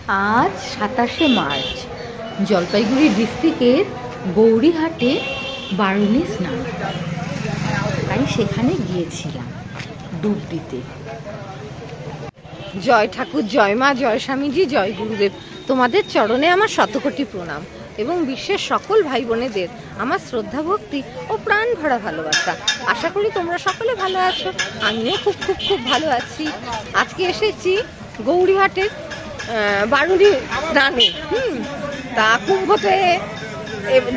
আজ 27শে মার্চ জলপাইগুড়ি ডিস্ট্রিক্টের গৌরীহাটে বারুণী স্নান, তাই সেখানে গিয়েছিলাম ডুব দিতে। জয় ঠাকুর, জয় মা, জয় স্বামীজি, জয় গুরুদেব। তোমাদের চরণে আমার শতকোটি প্রণাম এবং বিশ্বের সকল ভাই বোনেদের আমার শ্রদ্ধা ভক্তি ও প্রাণ ভরা ভালোবাসা। আশা করি তোমরা সকলে ভালো আছো, আমিও খুব খুব খুব ভালো আছি। আজকে এসেছি গৌরীহাটের বারুণী স্নানে। তা কুম্ভতে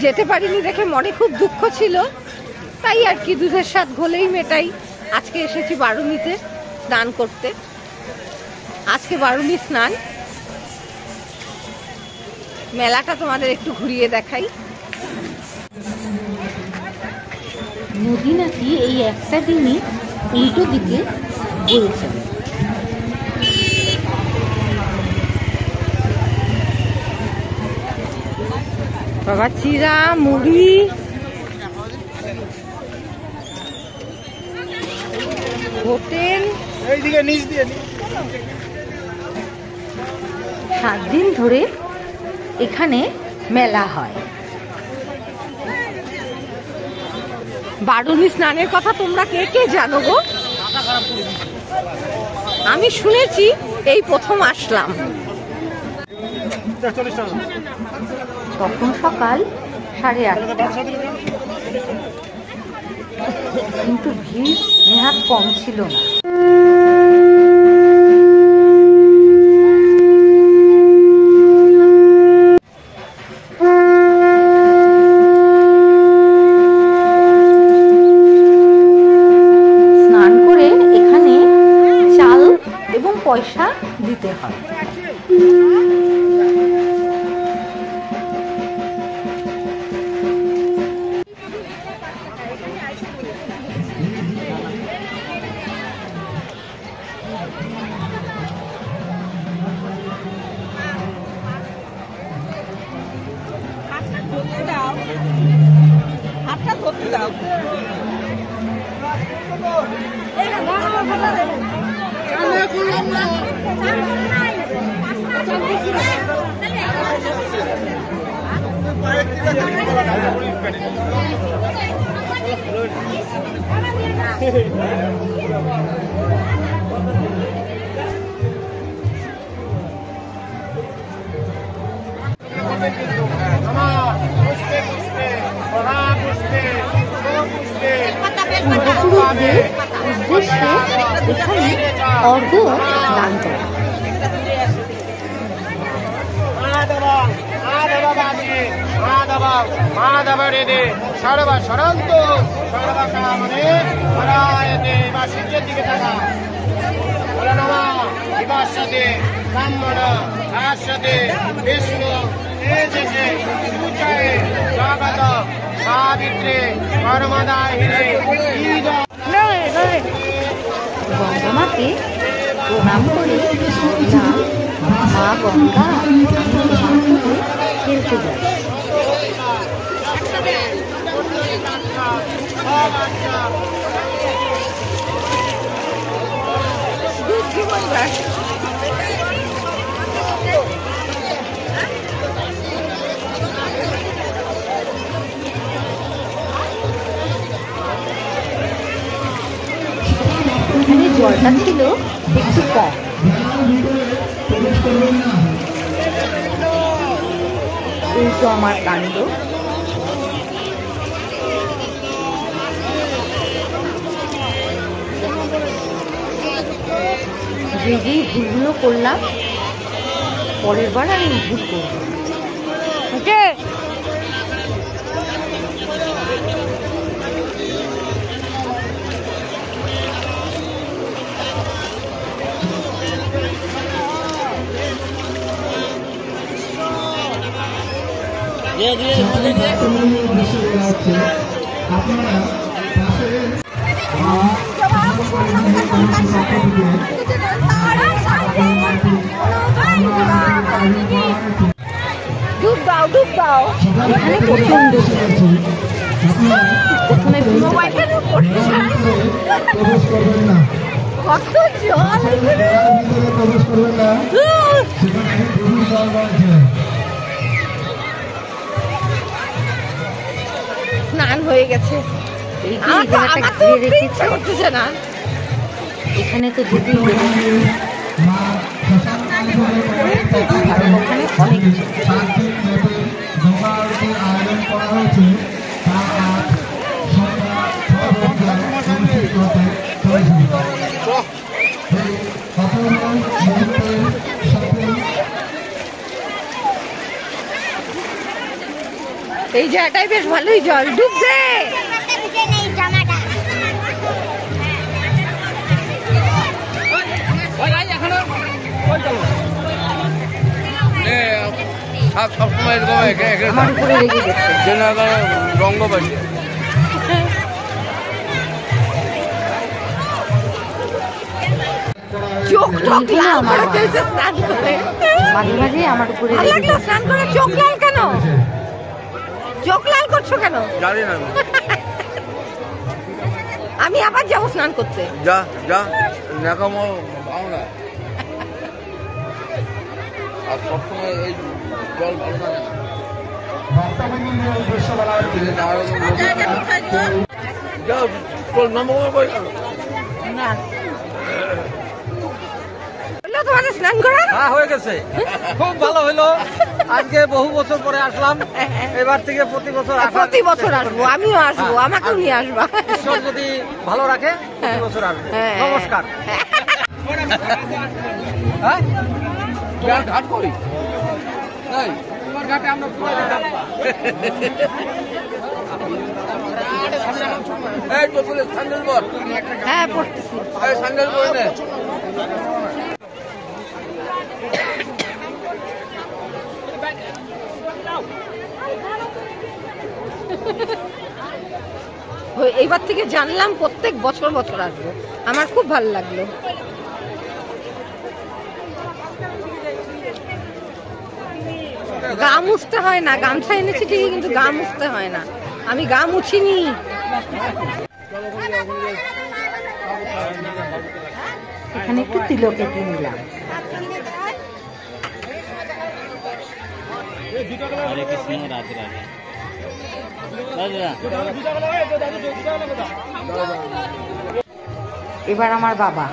যেতে পারিনি দেখে মনে খুব দুঃখ ছিল, তাই আর কি দুধের স্বাদ ঘোলেই মেটাই। আজকে এসেছি বারুণীতে স্নান করতে। আজকে বারুণী স্নান, মেলাটা তোমাদের একটু ঘুরিয়ে দেখাই। নদী নাকি এই একটা দিনই উল্টো দিকে বয়ে চলে। বাবা চিরা, মুড়ি, হোটেল, 7 দিন ধরে এখানে মেলা হয়। বারুণী স্নানের কথা তোমরা কে কে জানো গো? আমি শুনেছি, এই প্রথম আসলাম। তখন সকাল 8:30, কিন্তু ভিড় নেহাত কম ছিল না। স্নান করে এখানে চাল এবং পয়সা দিতে হয়। পূর্বপুরুষদের উদ্দেশ্যে এখানে অর্ঘ্য দান করা। গঙ্গামাকে প্রণাম করে মা গঙ্গা, আমি তোমার খেলতে যাই। এখানে জলটা ছিল একটু কম। এই তো আমার কাণ্ড। যেই ভুলগুলো করলাম, পরের বার আমি ভুল করবো। ওকে, ডুব দাও, ডুব দাও। এখানে প্রচন্ড প্রথমে কত জল, স্নান হয়ে গেছে, করতেছে না, এখানে তো যেতেই হবে, কারণ ওখানে অনেক কিছু আয়োজন করা হয়েছে। এই জায়গাটাই বেশ ভালোই জল ডুবছে। সবসময় আমার উপরে রেগে গেছে, রঙ্গ পাচ্ছে। চোখ টোক লাল করে ফেলছে স্নান করে, মাঝে মাঝে আমার উপরে ভালো লাগলো স্নান করে। চোখ লাল কেন? চোখ লাল করছো কেন? জানি না, আমি আবার যাবো স্নান করতে। যা যা ন্যাকামো আমরা আর সবসময় এই জল ভালো থাকে না। যাও তোর নম্বর বই না তোমাদের স্নান করা হয়ে গেছে, খুব ভালো হলো। আজকে বহু বছর পরে আসলাম, এবার থেকে প্রতি বছর আসবো, আমিও আসবো, আমাকেও নিয়ে আসবা। ঈশ্বর যদি ভালো রাখে প্রতি বছর আসবো। নমস্কার। ঘাট করি তোমার ঘাটে আমরা স্যান্ডেল বল, হ্যাঁ পড়তেছি। স্যান্ডেল বল নে। এইবার থেকে জানলাম প্রত্যেক বছর বছর আসবো, আমার খুব ভালো লাগলো। গা মুছতে হয় না, গামছা এনেছি ঠিকই কিন্তু গা মুছতে হয় না, আমি গা মুছিনি। এখানে একটু তিলক কেটে নিলাম। হরে কৃষ্ণ, রাধে রাধে। এবার আমার বাবা,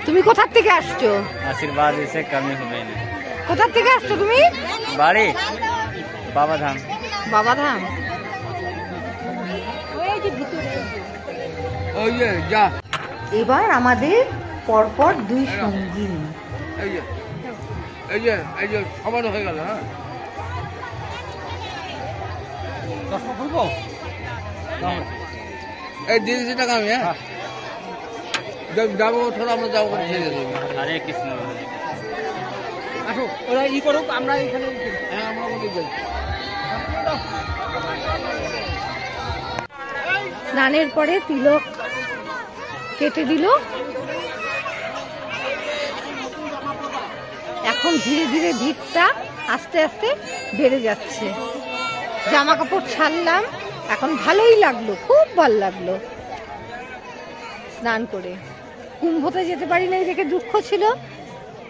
তুমি কোথার থেকে আসছো? আশীর্বাদ এসে কমি হবে না। কোথার থেকে আসছো তুমি? বাড়ি বাবাধাম। বাবাধাম। ওই যে যা, এবার আমাদের পরপর দুই সঙ্গী। এই যে এই যে এই যে সমান হয়ে গেল। হ্যাঁ এই দিয়েছি টাকা আমি। হ্যাঁ যাবো থোড়া, আমরা যাবো করে ছেড়ে দেবো। হরে কৃষ্ণ। আসো, ওরা ই করুক, আমরা এখানে। হ্যাঁ আমরা বলি যাই। স্নানের পরে তিলক কেটে দিল, এখন ধীরে ধীরে ভিড়টা আস্তে আস্তে বেড়ে যাচ্ছে। জামা কাপড় ছাড়লাম, এখন ভালোই লাগলো, খুব ভালো লাগলো স্নান করে। কুম্ভতে যেতে পারি নাই দেখে দুঃখ ছিল,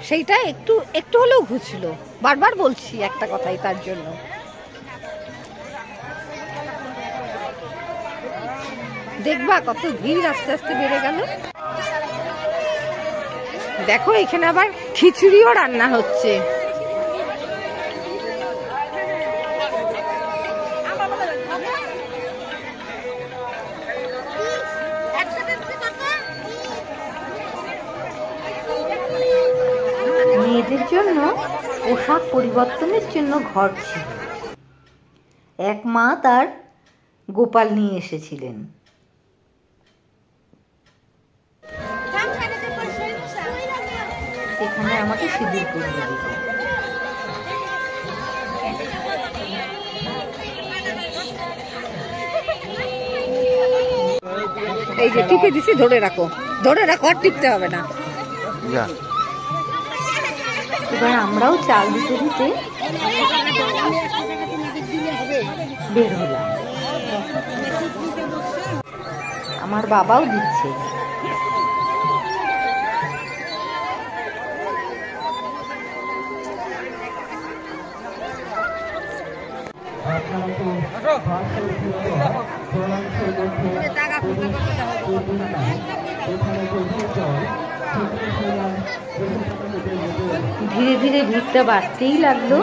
সেইটা একটু একটু হলেও ঘুরছিল। বারবার বলছি একটা কথাই, তার জন্য। দেখবা কত ভিড় আস্তে আস্তে বেড়ে গেল। দেখো এখানে আবার খিচুড়িও রান্না হচ্ছে। মেয়েদের জন্য পোশাক পরিবর্তনের জন্য ঘর ছিল। এক মা তার গোপাল নিয়ে এসেছিলেন। এখানে আমাকে সিঁদুর পরিয়ে দিল। এই যে টিপে দিছি, ধরে রাখো, ধরে রাখো, আর টিপতে হবে না। এবার আমরাও চাল দিতে দিতে বের হলাম। আমার বাবাও দিচ্ছে। ধীরে ধীরে ভিড়টা বাড়তেই লাগলো।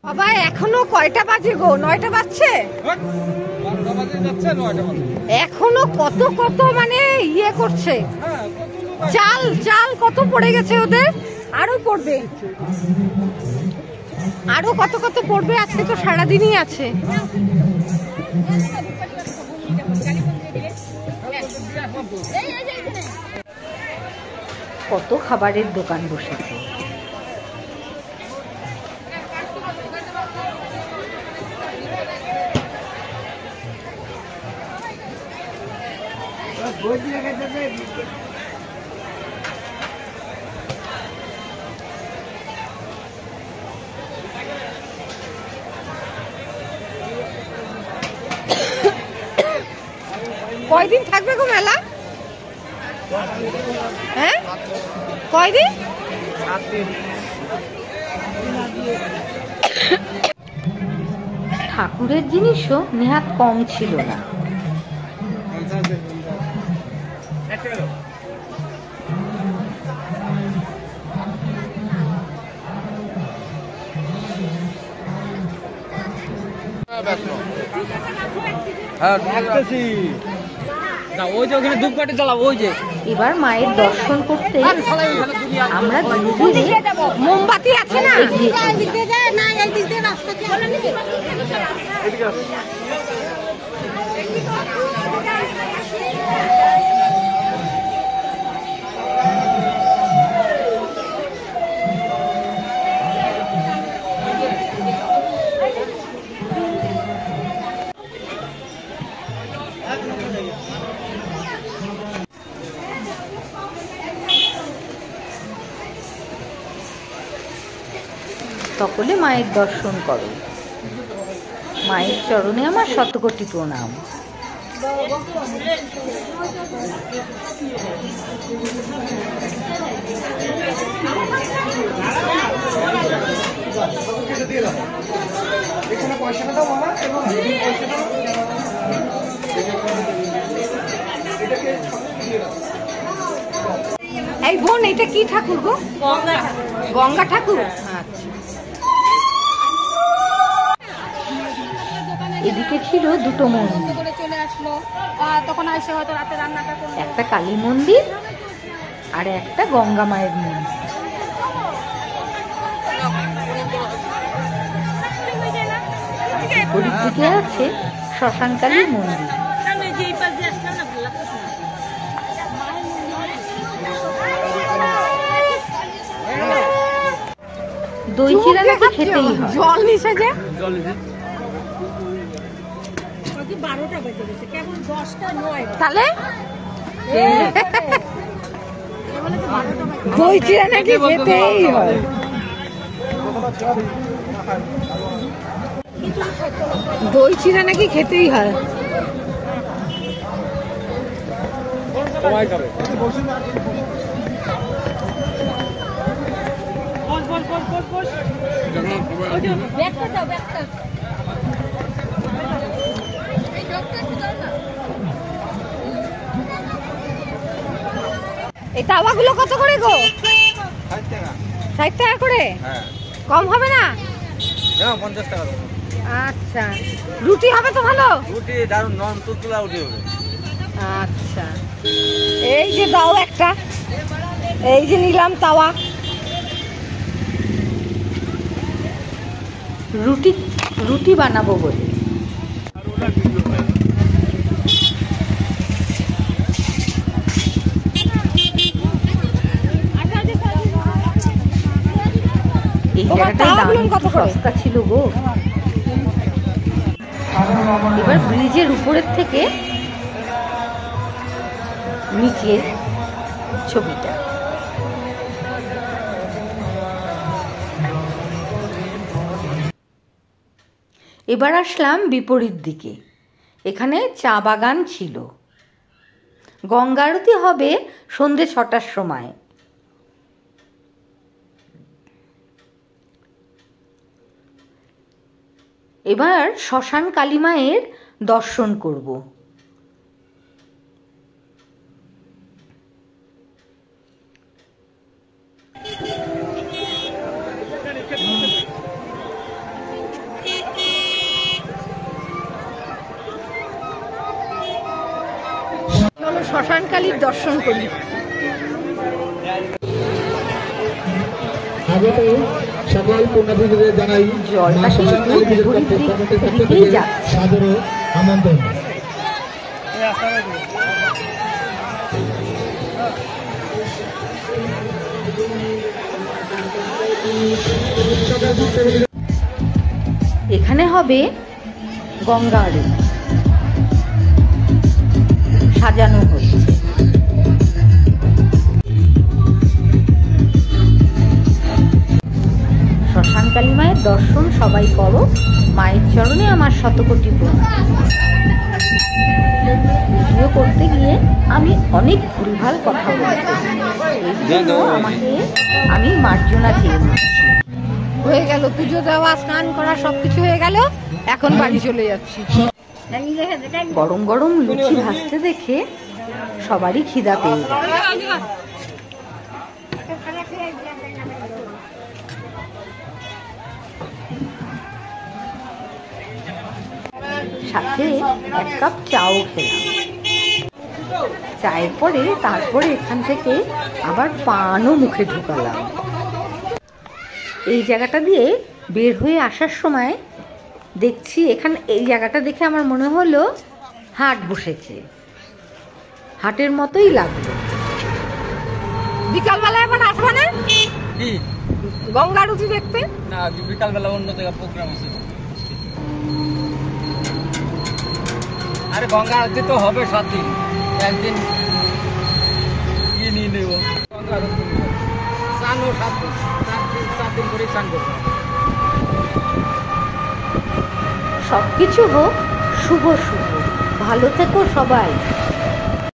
বাবা এখনো কয়টা বাজে গো? 9টা বাজছে। এখনো কত কত মানে ইয়ে করছে, চাল চাল কত পড়ে গেছে ওদের, আরো পড়বে, আরো কত কত পড়বে। আজকে তো সারাদিনই আছে। কত খাবারের দোকান বসেছে। কয়দিন থাকবে গো মেলা? হ্যাঁ কয়দিন? ঠাকুরের জিনিসও নেহাত কম ছিল না। ওই যে ওখানে ধূপকাঠি জ্বালাবো, ওই যে এবার মায়ের দর্শন করতে আমরা ধীরে ধীরে মোমবাতি আছে না? সকলে মায়ের দর্শন করো। মায়ের চরণে আমার শতকোটি প্রণাম। এই বোন এটা কি ঠাকুর গো? গঙ্গা ঠাকুর। আচ্ছা। এদিকে ছিল দুটো মন্দির, একটা কালী মন্দির আর একটা গঙ্গা মায়ের মন্দির। বিপরীত দিকে আছে শ্মশানকালীর মন্দির। দই চিড়া নাকি খেতেই হয়। জল নিছে যে তাহলে দই চিড়া নাকি খেতেই হয়। দই চিড়া নাকি খেতেই হয়। এই তাওয়াগুলো কত করে গো? 60 টাকা করে। কম হবে না? 50 টাকা। আচ্ছা, রুটি হবে তো ভালো? রুটি দারুন নরম তুলতুলা রুটি হবে। আচ্ছা, এই যে দাও একটা, এই যে নিলাম তাওয়া। রুটি রুটি বানাবো বলে। এই জায়গাটার দাম একটু সস্তা ছিল গো। এবার ব্রিজের উপরের থেকে নিচের ছবিটা। এবার আসলাম বিপরীত দিকে। এখানে চা বাগান ছিল। গঙ্গা আরতি হবে সন্ধে 6টার সময়। এবার শ্মশান কালী মায়ের দর্শন করব। চলো শ্মশান কালীর দর্শন করি। আগত সকল পুণ্যার্থীদের জানাই জলটা মা শ্মশান কালী পুজোর পক্ষ দিকেই থেকে যাচ্ছে। সাদর আমন্ত্রণ। এখানে হবে গঙ্গা আরতি, সাজানো হচ্ছে। শ্মশান কালী মায়ের দর্শন সবাই করো। মায়ের চরণে আমার শতকোটি প্রণাম। ভিডিও করতে গিয়ে আমি অনেক ভুলভাল কথা বলেছি, এই জন্য আমি মার্জনা চেয়ে নিচ্ছি। হয়ে গেল পুজো দেওয়া, স্নান করা, সবকিছু হয়ে গেল। এখন বাড়ি চলে যাচ্ছি। গরম গরম লুচি ভাজতে দেখে সবারই খিদা পেয়ে গেল। সাথে 1 কাপ চাও খেলাম। চায়ের পরে তারপরে এখান থেকে আবার পানও মুখে ঢুকালাম। এই জায়গাটা দিয়ে বের হয়ে আসার সময় দেখছি এখানে এই জায়গাটা দেখে আমার মনে হলো হাট বসেছে। হাটের মতোই লাগলো। বিকালবেলা এবার আসবে না কি গঙ্গা আরতি দেখতে? না, বিকালবেলা অন্য জায়গায় প্রোগ্রাম আছে। আরে গঙ্গা আরতি তো হবে 7 দিন, একদিন নিয়ে নেব। গঙ্গা আরতি স্নানও 7 দিন করে স্নান করবো। সবকিছু হোক শুভ শুভ। ভালো থেকো সবাই।